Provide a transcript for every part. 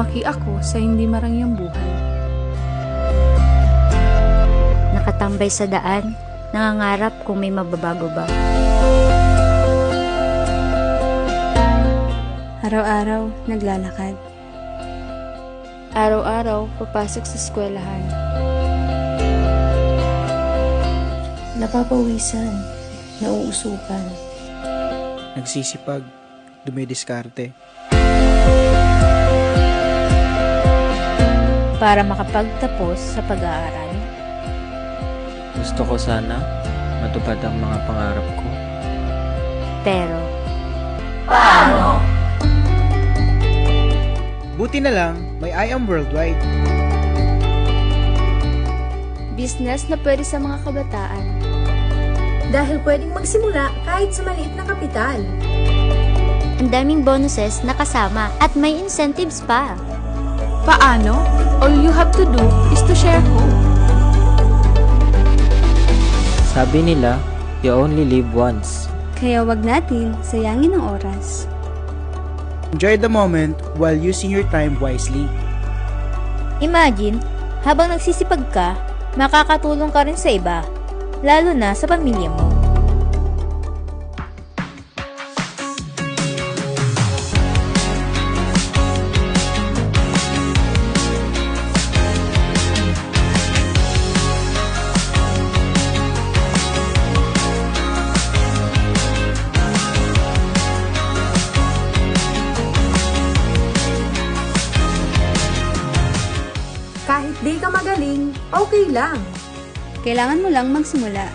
lumaki ako sa hindi marangyang buhay. Nakatambay sa daan, nangangarap kung may mababago ba. Araw-araw, naglalakad. Araw-araw, papasok sa eskwelahan. Napapawisan, nauusukan. Nagsisipag, dumidiskarte. Para makapagtapos sa pag-aaral. Gusto ko sana matupad ang mga pangarap ko. Pero, Paano? Buti na lang, may I Am Worldwide. Business na pwede sa mga kabataan. Dahil pwedeng magsimula kahit sa maliit na kapital. ang daming bonuses na kasama at may incentives pa. Paano? All you have to do is to share hope. Sabi nila, you only live once. Kaya wag natin sayangin ang oras. Enjoy the moment while using your time wisely. Imagine, habang nagsisipag ka, makakatulong ka rin sa iba, lalo na sa pamilya mo. Kahit di ka magaling, okay lang. Kailangan mo lang magsimula.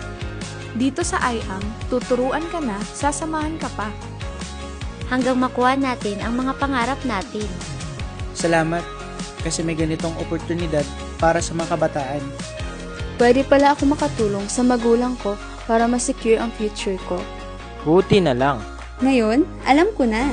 Dito sa IAM, tuturuan ka na, sasamahan ka pa. Hanggang makuha natin ang mga pangarap natin. Salamat kasi may ganitong oportunidad para sa mga kabataan. Pwede pala ako makatulong sa magulang ko para ma-secure ang future ko. Buti na lang. Ngayon, alam ko na.